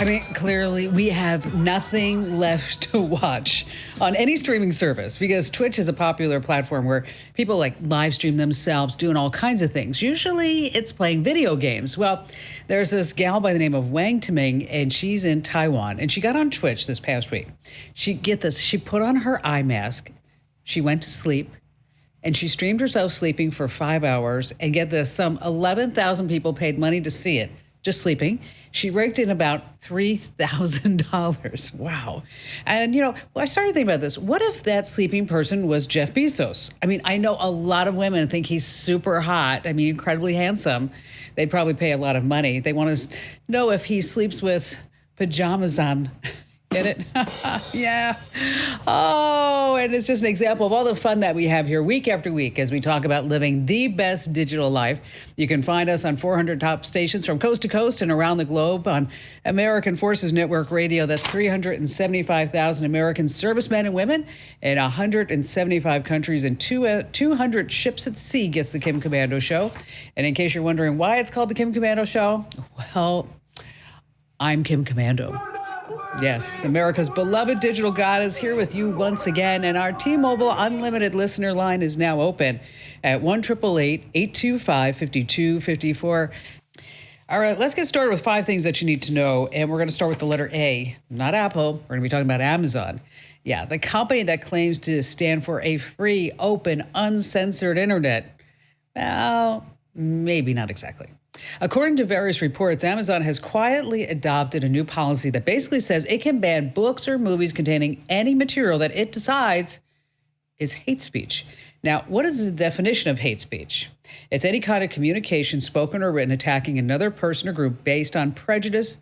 I mean, clearly we have nothing left to watch on any streaming service because Twitch is a popular platform where people like live stream themselves doing all kinds of things. Usually it's playing video games. Well, there's this gal by the name of Wang Timing, and she's in Taiwan, and she got on Twitch this past week. She put on her eye mask, she went to sleep, and she streamed herself sleeping for 5 hours. And get this, some 11,000 people paid money to see it, just sleeping. She raked in about $3,000. Wow. And, I started thinking about this. What if that sleeping person was Jeff Bezos? I mean, I know a lot of women think he's super hot. I mean, incredibly handsome. They'd probably pay a lot of money. They want to know if he sleeps with pajamas on. Get it? Yeah. Oh, and it's just an example of all the fun that we have here week after week as we talk about living the best digital life. You can find us on 400 top stations from coast to coast and around the globe on American Forces Network Radio. That's 375,000 American servicemen and women in 175 countries and 200 ships at sea gets the Kim Komando Show. And in case you're wondering why it's called the Kim Komando Show, well, I'm Kim Komando. Yes, America's beloved digital god is here with you once again, and our T-Mobile Unlimited listener line is now open at 1-888-825-5254. All right, let's get started with 5 things that you need to know, and we're going to start with the letter A, not Apple. We're going to be talking about Amazon. Yeah, the company that claims to stand for a free, open, uncensored internet. Well, maybe not exactly. According to various reports, Amazon has quietly adopted a new policy that basically says it can ban books or movies containing any material that it decides is hate speech. Now, what is the definition of hate speech? It's any kind of communication, spoken or written, attacking another person or group based on prejudice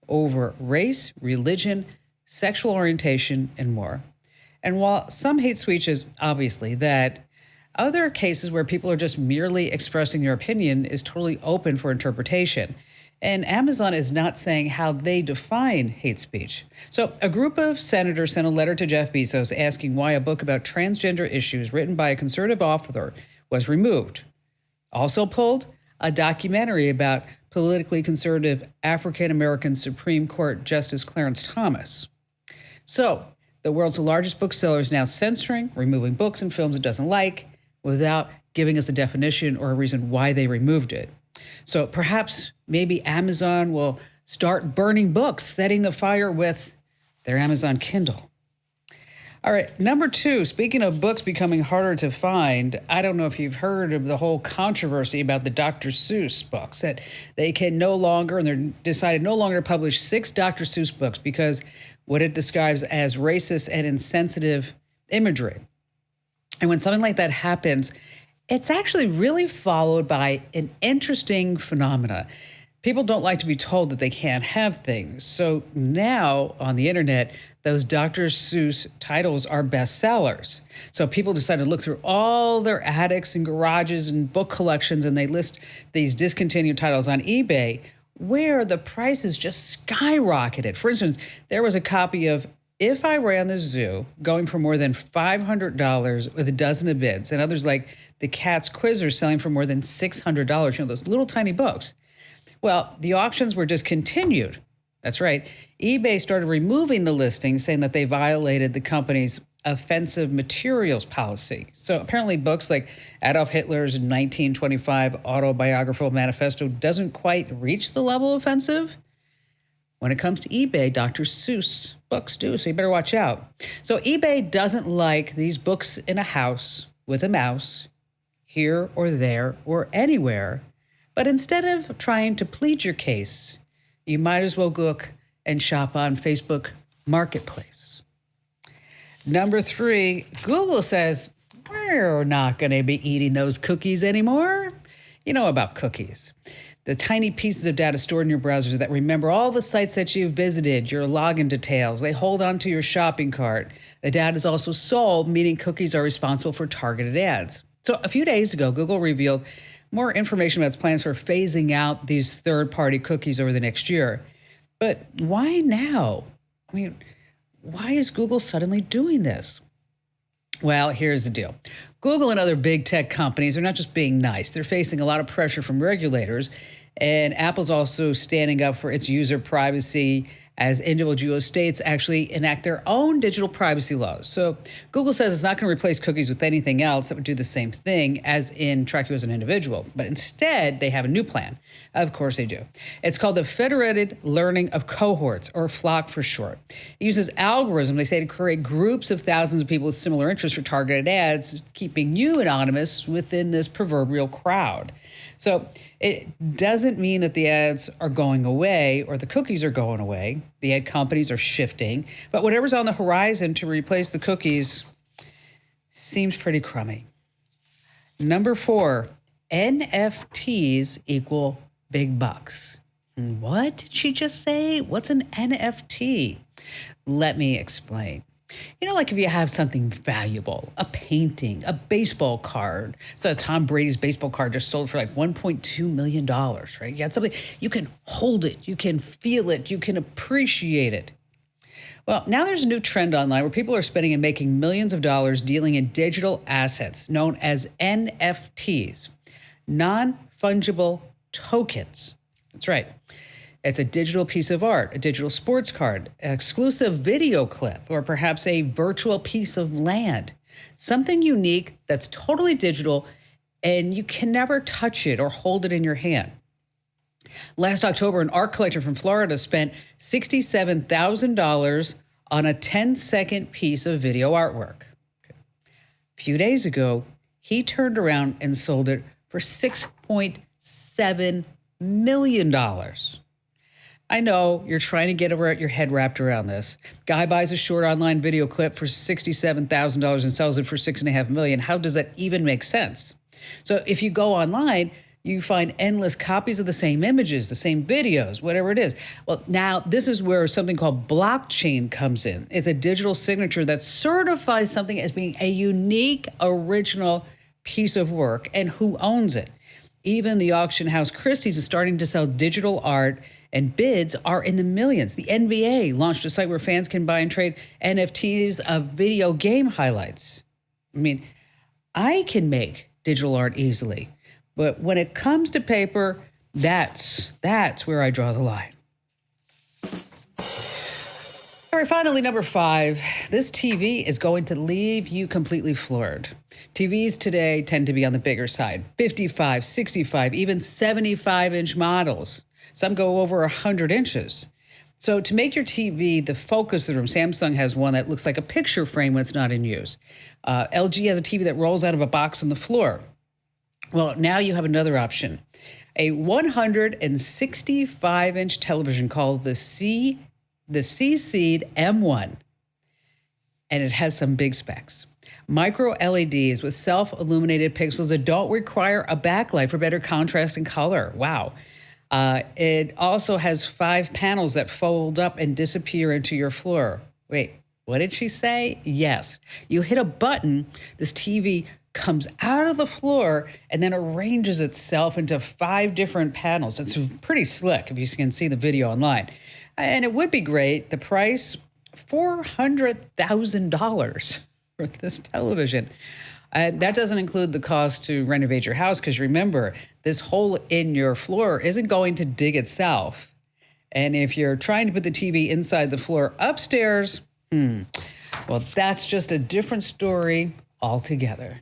over race, religion, sexual orientation, and more. And while some hate speech is obviously that, other cases where people are just merely expressing their opinion is totally open for interpretation. And Amazon is not saying how they define hate speech. So a group of senators sent a letter to Jeff Bezos asking why a book about transgender issues written by a conservative author was removed. Also pulled, a documentary about politically conservative African-American Supreme Court Justice Clarence Thomas. So the world's largest bookseller is now censoring, removing books and films it doesn't like, without giving us a definition or a reason why they removed it. So perhaps maybe Amazon will start burning books, setting the fire with their Amazon Kindle. All right, number 2, speaking of books becoming harder to find, I don't know if you've heard of the whole controversy about the Dr. Seuss books, that they can no longer, and they're decided no longer to publish 6 Dr. Seuss books because what it describes as racist and insensitive imagery. And when something like that happens, it's actually really followed by an interesting phenomena. People don't like to be told that they can't have things. So now on the internet, those Dr. Seuss titles are bestsellers. So people decide to look through all their attics and garages and book collections, and they list these discontinued titles on eBay where the prices just skyrocketed. For instance, there was a copy of If I Ran the Zoo going for more than $500 with a dozen of bids, and others like The Cat's Quizzers selling for more than $600, those little tiny books. Well, the auctions were discontinued. That's right. eBay started removing the listings, saying that they violated the company's offensive materials policy. So apparently books like Adolf Hitler's 1925 autobiographical manifesto doesn't quite reach the level offensive. When it comes to eBay, Dr. Seuss books do, so you better watch out. So eBay doesn't like these books in a house with a mouse, here or there or anywhere. But instead of trying to plead your case, you might as well go and shop on Facebook Marketplace. Number 3, Google says, we're not going to be eating those cookies anymore. You know about cookies. The tiny pieces of data stored in your browser that remember all the sites that you've visited, your login details. They hold onto your shopping cart. The data is also sold, meaning cookies are responsible for targeted ads. So a few days ago, Google revealed more information about its plans for phasing out these third-party cookies over the next year. But why now? I mean, why is Google suddenly doing this? Well, here's the deal. Google and other big tech companies are not just being nice. They're facing a lot of pressure from regulators, and Apple's also standing up for its user privacy as individual states actually enact their own digital privacy laws. So Google says it's not going to replace cookies with anything else that would do the same thing as in track you as an individual, but instead they have a new plan. Of course they do. It's called the Federated Learning of Cohorts, or FLoC for short. It uses algorithms, they say, to create groups of thousands of people with similar interests for targeted ads, keeping you anonymous within this proverbial crowd. So it doesn't mean that the ads are going away or the cookies are going away. The ad companies are shifting, but whatever's on the horizon to replace the cookies seems pretty crummy. Number 4, NFTs equal big bucks. What did she just say? What's an NFT? Let me explain. Like if you have something valuable, a painting, a baseball card. So Tom Brady's baseball card just sold for like $1.2 million, right? You got something, you can hold it, you can feel it, you can appreciate it. Well, now there's a new trend online where people are spending and making millions of dollars dealing in digital assets known as NFTs, non-fungible tokens. That's right. It's a digital piece of art, a digital sports card, an exclusive video clip, or perhaps a virtual piece of land. Something unique that's totally digital and you can never touch it or hold it in your hand. Last October, an art collector from Florida spent $67,000 on a 10-second piece of video artwork. A few days ago, he turned around and sold it for $6.7 million. I know you're trying to get your head wrapped around this. Guy buys a short online video clip for $67,000 and sells it for $6.5 million. How does that even make sense? So if you go online, you find endless copies of the same images, the same videos, whatever it is. Well, now this is where something called blockchain comes in. It's a digital signature that certifies something as being a unique, original piece of work and who owns it. Even the auction house Christie's is starting to sell digital art, and bids are in the millions. The NBA launched a site where fans can buy and trade NFTs of video game highlights. I mean, I can make digital art easily, but when it comes to paper, that's where I draw the line. All right, finally, number 5, this TV is going to leave you completely floored. TVs today tend to be on the bigger side, 55, 65, even 75-inch models. Some go over 100 inches. So to make your TV the focus of the room, Samsung has one that looks like a picture frame when it's not in use. LG has a TV that rolls out of a box on the floor. Well, now you have another option, a 165-inch television called the Seed M1, and it has some big specs. Micro LEDs with self-illuminated pixels that don't require a backlight for better contrast and color. Wow. It also has 5 panels that fold up and disappear into your floor. Wait, what did she say? Yes. You hit a button, this TV comes out of the floor and then arranges itself into 5 different panels. It's pretty slick if you can see the video online. And it would be great. The price, $400,000 for this television. That doesn't include the cost to renovate your house, because remember, this hole in your floor isn't going to dig itself. And if you're trying to put the TV inside the floor upstairs, well, that's just a different story altogether.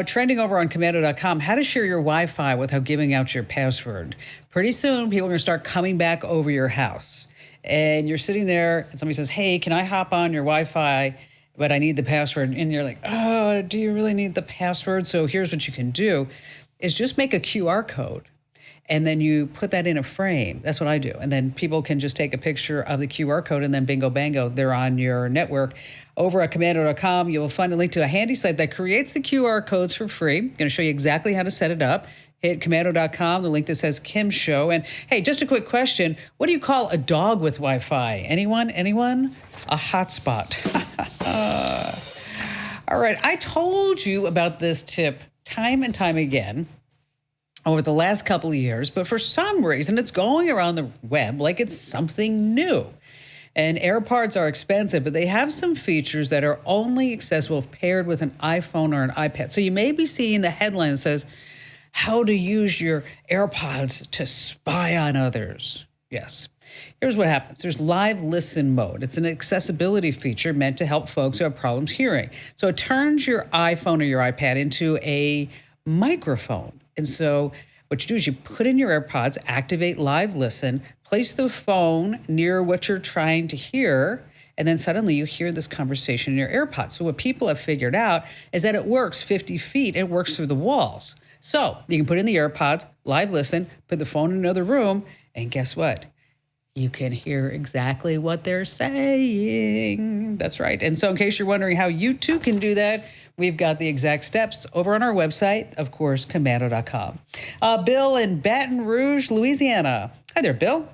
Trending over on Commando.com, how to share your Wi-Fi without giving out your password. Pretty soon, people are going to start coming back over your house. And you're sitting there, and somebody says, hey, can I hop on your Wi-Fi? But I need the password. And you're like, oh, do you really need the password? So here's what you can do, is just make a QR code. And then you put that in a frame. That's what I do. And then people can just take a picture of the QR code, and then bingo, bango, they're on your network. Over at Commando.com, you will find a link to a handy site that creates the QR codes for free. I'm going to show you exactly how to set it up. Hit Commando.com, the link that says Kim Show. And hey, just a quick question. What do you call a dog with Wi-Fi? Anyone? A hotspot. All right, I told you about this tip time and time again over the last couple of years, but for some reason it's going around the web like it's something new. And Airpods are expensive, but they have some features that are only accessible if paired with an iPhone or an iPad. So you may be seeing the headline that says, how to use your AirPods to spy on others. Yes. Here's what happens. There's live listen mode. It's an accessibility feature meant to help folks who have problems hearing. So it turns your iPhone or your iPad into a microphone. And so what you do is you put in your AirPods, activate live listen, place the phone near what you're trying to hear, and then suddenly you hear this conversation in your AirPods. So what people have figured out is that it works 50 feet. It works through the walls. So you can put in the AirPods, live listen, put the phone in another room, and guess what? You can hear exactly what they're saying. That's right. And so in case you're wondering how you too can do that, we've got the exact steps over on our website, of course, Komando.com. Bill in Baton Rouge, Louisiana. Hi there, Bill.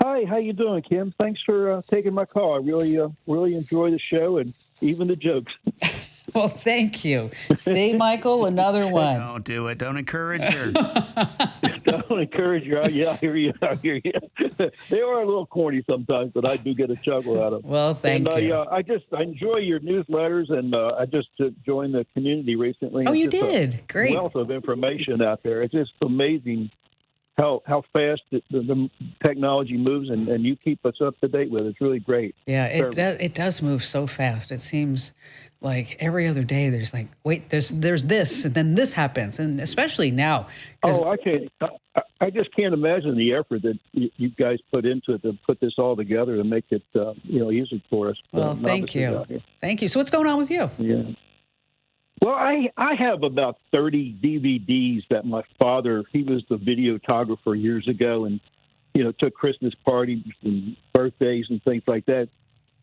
Hi, how you doing, Kim? Thanks for taking my call. I really enjoy the show and even the jokes. Well, thank you. See, Michael, another one. Don't do it. Don't encourage her. Don't encourage her. Yeah, I hear you. They are a little corny sometimes, but I do get a chuckle out of them. Well, thank you. I enjoy your newsletters, and I just joined the community recently. Oh, you It's just did? Great. A wealth of information out there. It's just amazing how fast the technology moves, and you keep us up to date with it. It's really great. Yeah, it does move so fast. It seems like every other day there's like, wait, there's this, and then this happens, and especially now. Oh, I just can't imagine the effort that you guys put into it to put this all together and make it easy for us. Well, thank you. Thank you. So what's going on with you? Yeah. Well, I have about 30 DVDs that my father, he was the videographer years ago, and took Christmas parties and birthdays and things like that.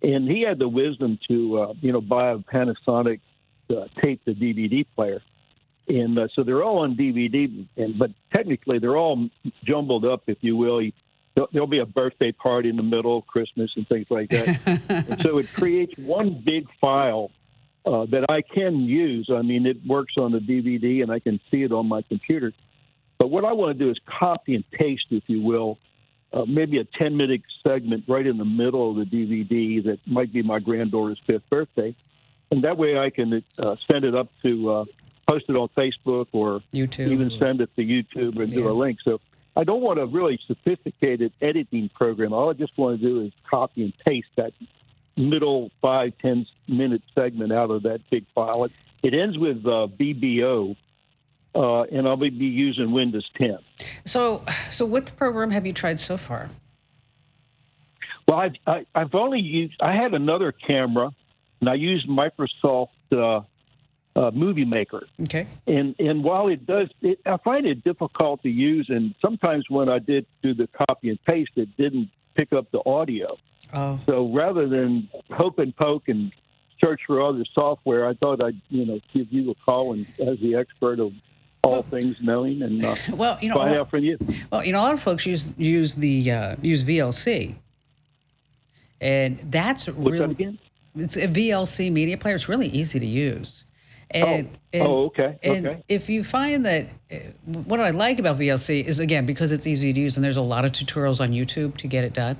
And he had the wisdom to buy a Panasonic tape to DVD player. And so they're all on DVD, but technically they're all jumbled up, if you will. There'll be a birthday party in the middle, Christmas and things like that. And so it creates one big file that I can use. I mean, it works on the DVD, and I can see it on my computer. But what I want to do is copy and paste, if you will, maybe a 10-minute segment right in the middle of the DVD that might be my granddaughter's 5th birthday. And that way I can send it up to post it on Facebook or YouTube. Even send it to YouTube and do a link. So I don't want a really sophisticated editing program. All I just want to do is copy and paste that middle 5-10-minute segment out of that big file. It ends with BBO, and I'll be using Windows 10. So what program have you tried so far? Well, I've only used. I had another camera, and I used Microsoft Movie Maker. Okay. And while it does, I find it difficult to use, and sometimes when I did do the copy and paste, it didn't pick up the audio. Oh. So rather than hope and poke and search for other software, I thought I'd give you a call and as the expert of all things knowing and find out from you. Well, a lot of folks use VLC, and that's What's that again? It's a VLC media player. It's really easy to use. Okay. And if you find that what I like about VLC is, again, because it's easy to use, and there's a lot of tutorials on YouTube to get it done.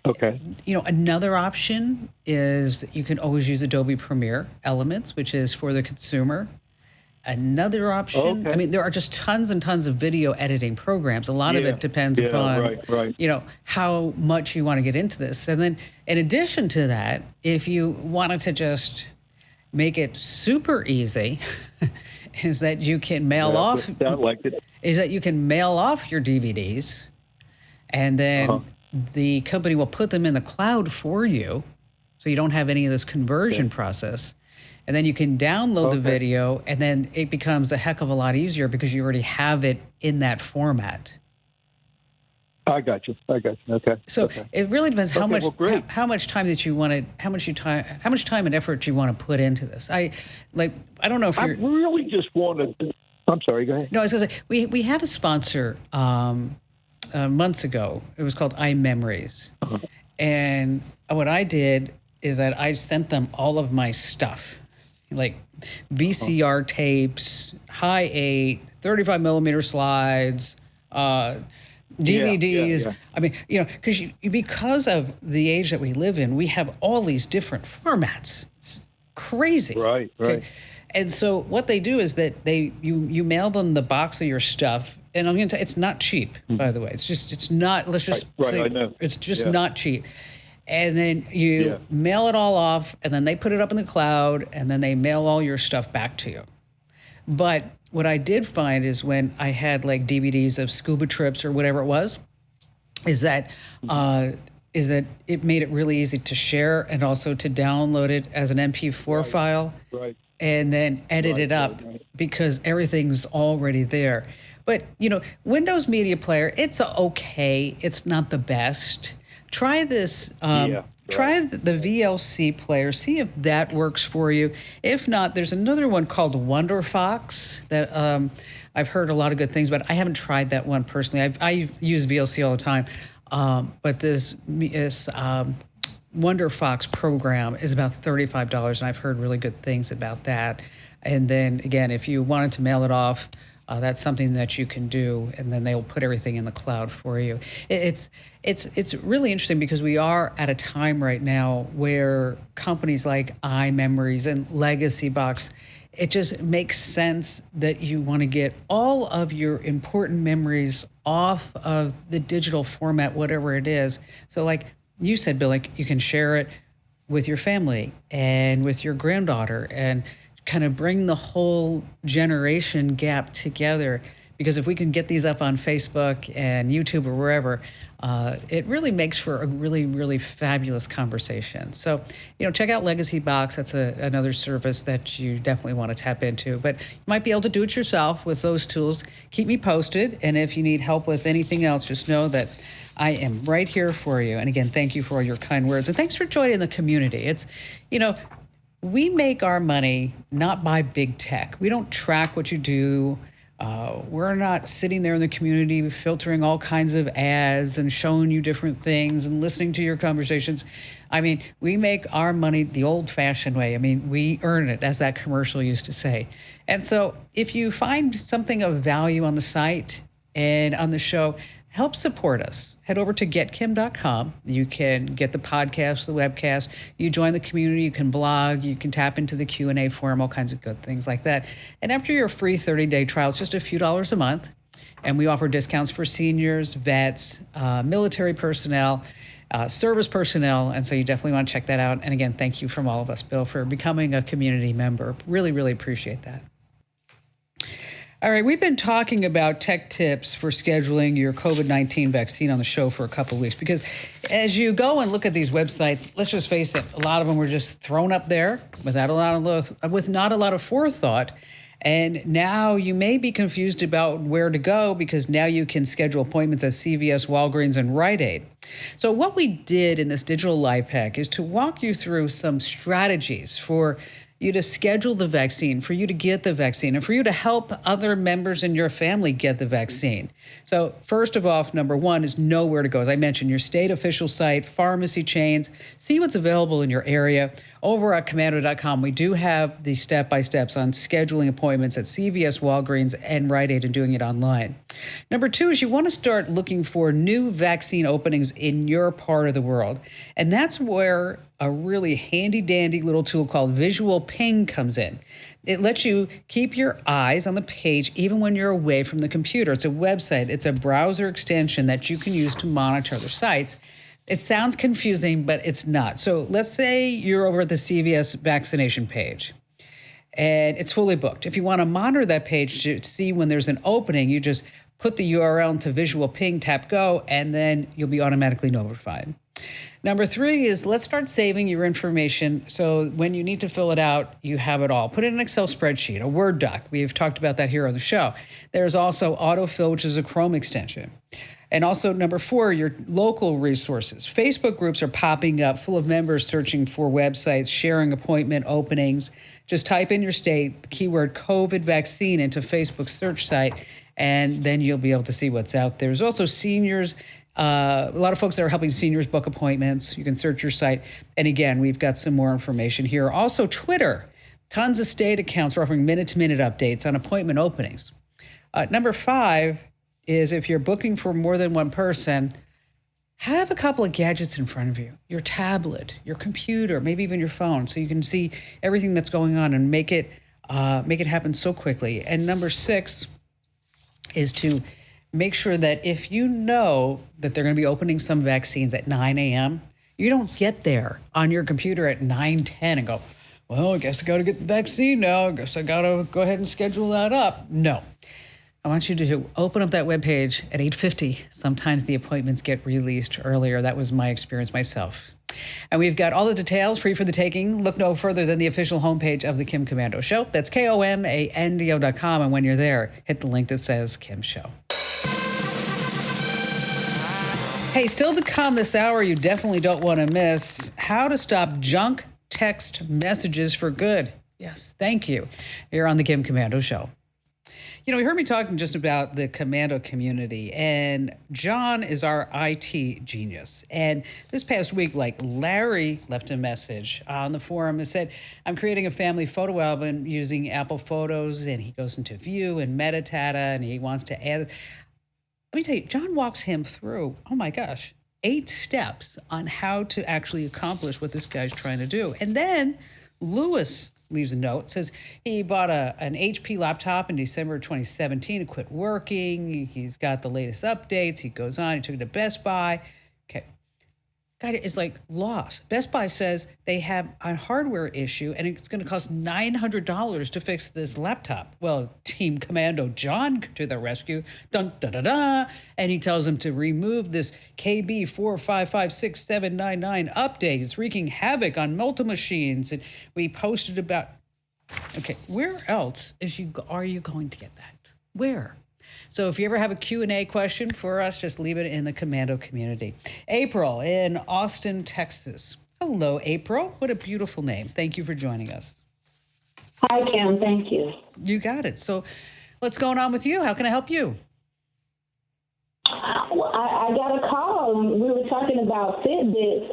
Okay. Another option is you can always use Adobe Premiere Elements, which is for the consumer. Another option, I mean, there are just tons and tons of video editing programs. A lot of it depends upon, how much you want to get into this. And then in addition to that, if you wanted to just make it super easy, is that you can mail off. Is that you can mail off your DVDs, and then the company will put them in the cloud for you, so you don't have any of this conversion process. And then you can download the video, and then it becomes a heck of a lot easier because you already have it in that format. I got you. Okay. So it really depends how much time that you want to, how much time and effort you want to put into this. I don't know if you're. I really just wanted. I'm sorry. Go ahead. No, I was going to say we had a sponsor months ago. It was called iMemories, and what I did is that I sent them all of my stuff, like VCR tapes, high 8, 35 millimeter slides. DVDs. Yeah. I mean, because of the age that we live in, we have all these different formats. It's crazy. Right. And so what they do is that you mail them the box of your stuff and I'm going to tell it's not cheap, by the way. It's not, let's just say, I know. it's just Yeah. not cheap. And then you mail it all off, and then they put it up in the cloud, and then they mail all your stuff back to you. But what I did find is when I had like DVDs of scuba trips or whatever it was, is that it made it really easy to share and also to download it as an MP4 file Right. and then edit it up because everything's already there. But, Windows Media Player, it's okay. It's not the best. Try this. Try the VLC player. See if that works for you. If not, there's another one called WonderFox that I've heard a lot of good things about. I haven't tried that one personally. I use VLC all the time. But this WonderFox program is about $35, and I've heard really good things about that. And then again, if you wanted to mail it off, that's something that you can do, and then they'll put everything in the cloud for you. It's really interesting because we are at a time right now where companies like iMemories and Legacy Box, it just makes sense that you want to get all of your important memories off of the digital format, whatever it is. So like you said, Bill, like you can share it with your family and with your granddaughter and kind of bring the whole generation gap together. Because if we can get these up on Facebook and YouTube or wherever, it really makes for a really, really fabulous conversation. So, check out Legacy Box. That's another service that you definitely want to tap into. But you might be able to do it yourself with those tools. Keep me posted. And if you need help with anything else, just know that I am right here for you. And again, thank you for all your kind words. And thanks for joining the community. It's, we make our money not by big tech. We don't track what you do. We're not sitting there in the community filtering all kinds of ads and showing you different things and listening to your conversations. I mean, we make our money the old-fashioned way. I mean, we earn it, as that commercial used to say. And so if you find something of value on the site and on the show, help support us. Head over to getkim.com. You can get the podcast, the webcast. You join the community. You can blog. You can tap into the Q&A forum, all kinds of good things like that. And after your free 30-day trial, it's just a few dollars a month. And we offer discounts for seniors, vets, military personnel, service personnel. And so you definitely want to check that out. And again, thank you from all of us, Bill, for becoming a community member. Really, really appreciate that. All right, we've been talking about tech tips for scheduling your COVID-19 vaccine on the show for a couple of weeks because as you go and look at these websites, let's just face it, a lot of them were just thrown up there with not a lot of forethought. And now you may be confused about where to go because now you can schedule appointments at CVS, Walgreens, and Rite Aid. So what we did in this digital life hack is to walk you through some strategies for you to schedule the vaccine, for you to get the vaccine, and for you to help other members in your family get the vaccine. So first of all, number one is know where to go. As I mentioned, your state official site, pharmacy chains, see what's available in your area. Over at Komando.com, we do have the step-by-steps on scheduling appointments at CVS, Walgreens, and Rite Aid and doing it online. Number two is you want to start looking for new vaccine openings in your part of the world. And that's where a really handy-dandy little tool called Visual Ping comes in. It lets you keep your eyes on the page even when you're away from the computer. It's a website. It's a browser extension that you can use to monitor other sites. It sounds confusing, but it's not. So let's say you're over at the CVS vaccination page and it's fully booked. If you want to monitor that page to see when there's an opening, you just put the URL into Visual Ping, tap go, and then you'll be automatically notified. Number three is let's start saving your information so when you need to fill it out, you have it all. Put it in an Excel spreadsheet, a Word doc. We've talked about that here on the show. There's also autofill, which is a Chrome extension. And also number four, your local resources. Facebook groups are popping up full of members searching for websites, sharing appointment openings. Just type in your state, the keyword COVID vaccine into Facebook's search site, and then you'll be able to see what's out there. There's also seniors, a lot of folks that are helping seniors book appointments. You can search your site. And again, we've got some more information here. Also Twitter, tons of state accounts are offering minute-to-minute updates on appointment openings. Number five is if you're booking for more than one person, have a couple of gadgets in front of you, your tablet, your computer, maybe even your phone, so you can see everything that's going on and make it happen so quickly. And number six is to make sure that if you know that they're going to be opening some vaccines at 9 a.m., you don't get there on your computer at 9:10 and go, well, I guess I got to get the vaccine now. I guess I got to go ahead and schedule that up. No. I want you to open up that webpage at 8:50. Sometimes the appointments get released earlier. That was my experience myself. And we've got all the details free for the taking. Look no further than the official homepage of the Kim Komando Show. That's KOMANDO.com. And when you're there, hit the link that says Kim Show. Hey, still to come this hour, you definitely don't want to miss how to stop junk text messages for good. Yes, thank you. You're on the Kim Komando Show. You heard me talking just about the Commando community, and John is our IT genius. And this past week, Larry left a message on the forum and said, I'm creating a family photo album using Apple Photos, and he goes into view and metadata, and he wants to add. Let me tell you, John walks him through, 8 steps on how to actually accomplish what this guy's trying to do. And then Lewis leaves a note, says he bought an HP laptop in December 2017. It quit working. He's got the latest updates. He goes on. He took it to Best Buy. Okay. Guy is lost. Best Buy says they have a hardware issue and it's going to cost $900 to fix this laptop. Well, Team Commando John to the rescue. Dun, da, da, da. And he tells them to remove this KB4556799 update. It's wreaking havoc on multiple machines. And we posted about, where else are you going to get that? Where? So if you ever have a Q&A question for us, just leave it in the Commando community. April in Austin, Texas. Hello, April. What a beautiful name. Thank you for joining us. Hi, Kim. Thank you. You got it. So what's going on with you? How can I help you? I got a call. We were talking about Fitbits.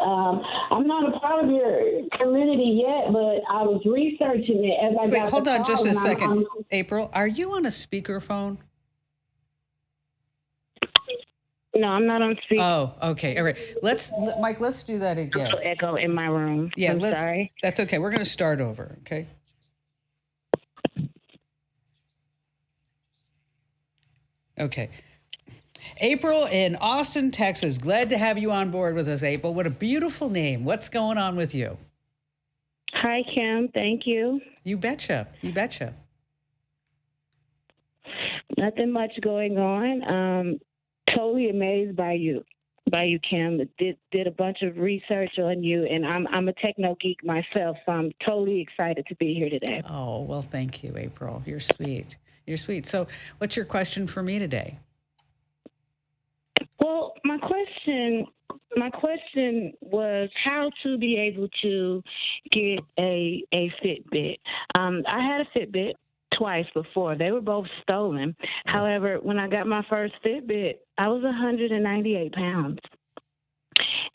I'm not a part of your community yet, but I was researching it as I got the call. Hold on just a second. April, are you on a speakerphone? No, I'm not on speaker. Oh, okay. All right. Mike, let's do that again. Echo in my room. Yeah, I'm sorry. That's okay. We're going to start over, okay? Okay. April in Austin, Texas. Glad to have you on board with us, April. What a beautiful name. What's going on with you? Hi, Kim. Thank you. You betcha. You betcha. Nothing much going on. Totally amazed by you, Kim. Did a bunch of research on you, and I'm a techno geek myself, so I'm totally excited to be here today. Oh, well, thank you, April. You're sweet. You're sweet. So what's your question for me today? Well, my question was how to be able to get a Fitbit. I had a Fitbit twice before. They were both stolen. However, when I got my first Fitbit, I was 198 pounds.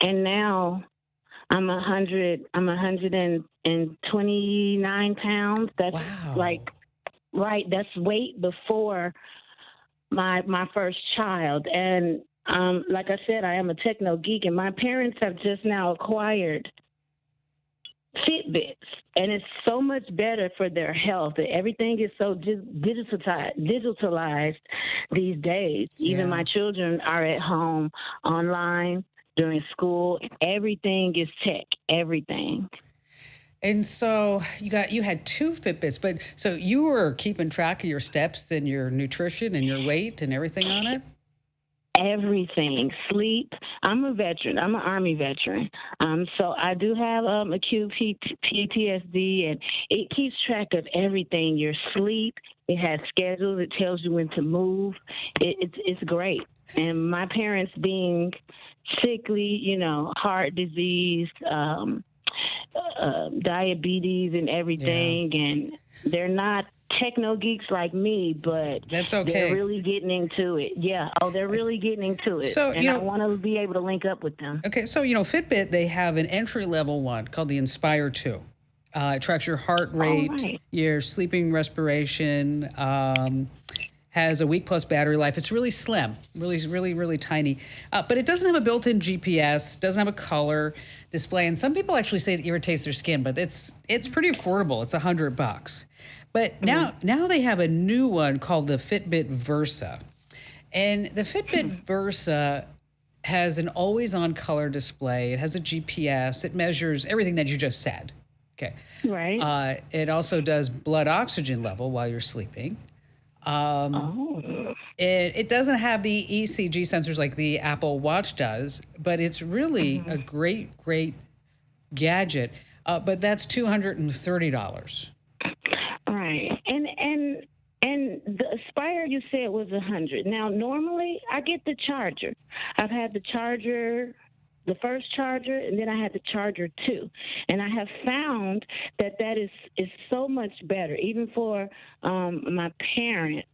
And now I'm 129 pounds. That's wow. That's weight before my first child. And like I said, I am a techno geek, and my parents have just now acquired Fitbits, and it's so much better for their health. Everything is so digitalized these days. Yeah. Even my children are at home online during school. Everything is tech, everything. And so you had 2 Fitbits, but so you were keeping track of your steps and your nutrition and your weight and everything on it? Everything. Sleep. I'm a veteran. I'm an Army veteran. So I do have acute PTSD, and it keeps track of everything. Your sleep. It has schedules. It tells you when to move. It's great. And my parents being sickly, heart disease, diabetes and everything, and they're not techno geeks like me, but that's okay. They're really getting into it. Yeah. Oh, they're really getting into it. So, and I want to be able to link up with them. Okay. So, Fitbit, they have an entry-level one called the Inspire 2. It tracks your heart rate, your sleeping respiration, has a week plus battery life. It's really slim, really tiny. But it doesn't have a built-in GPS, doesn't have a color display. And some people actually say it irritates their skin, but it's pretty affordable. It's $100. But now they have a new one called the Fitbit Versa. And the Fitbit Versa has an always-on color display. It has a GPS. It measures everything that you just said. Okay. Right. It also does blood oxygen level while you're sleeping. It doesn't have the ECG sensors like the Apple Watch does, but it's really a great, great gadget. But that's $230. Right. And the Aspire you said was 100. Now normally I get the charger. I've had the charger, the first charger, and then I had the charger 2. And I have found that is so much better, even for my parents.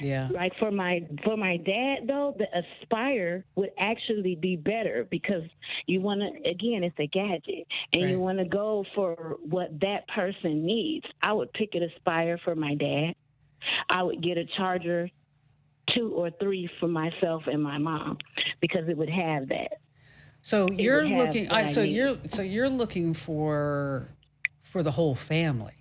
Yeah. Like for my dad though, the Aspire would actually be better because you want to, again, it's a gadget and you want to go for what that person needs. I would pick an Aspire for my dad. I would get a charger 2 or 3 for myself and my mom because it would have that. So you're would have looking. what I So need. you're looking for the whole family.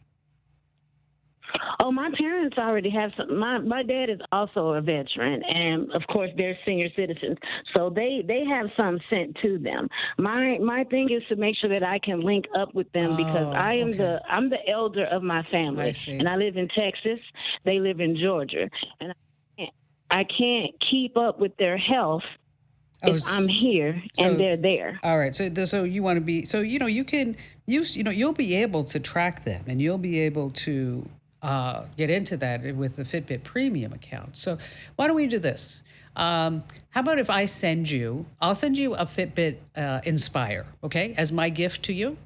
Oh, my parents already have some. My dad is also a veteran, and of course they're senior citizens, so they have some sent to them. My thing is to make sure that I can link up with them because I'm the elder of my family, I see. and I live in Texas. They live in Georgia, and I can't keep up with their health if I'm here and they're there. All right. So you want to be. So you can use. You'll be able to track them, and you'll be able to get into that with the Fitbit Premium account. So why don't we do this? How about if I'll send you a Fitbit Inspire, okay, as my gift to you?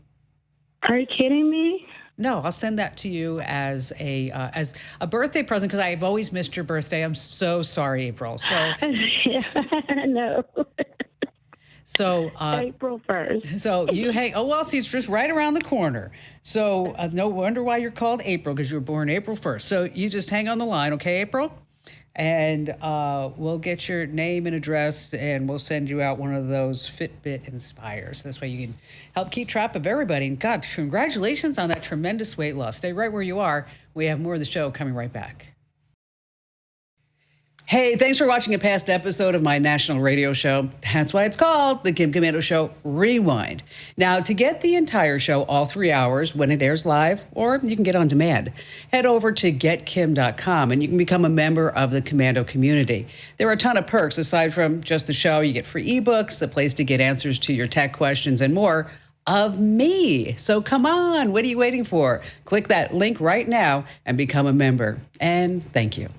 Are you kidding me? No, I'll send that to you as a birthday present because I've always missed your birthday. I'm so sorry, April. So No. So April 1st. So you see, it's just right around the corner. So no wonder why you're called April, because you were born April 1st. So you just hang on the line, okay, April? And we'll get your name and address, and we'll send you out one of those Fitbit Inspires. This way you can help keep track of everybody. And God, congratulations on that tremendous weight loss. Stay right where you are. We have more of the show coming right back. Hey, thanks for watching a past episode of my national radio show. That's why it's called The Kim Komando Show Rewind. Now, to get the entire show, all 3 hours, when it airs live, or you can get on demand, head over to getkim.com and you can become a member of the Commando Community. There are a ton of perks. Aside from just the show, you get free ebooks, a place to get answers to your tech questions, and more of me. So come on, what are you waiting for? Click that link right now and become a member. And thank you.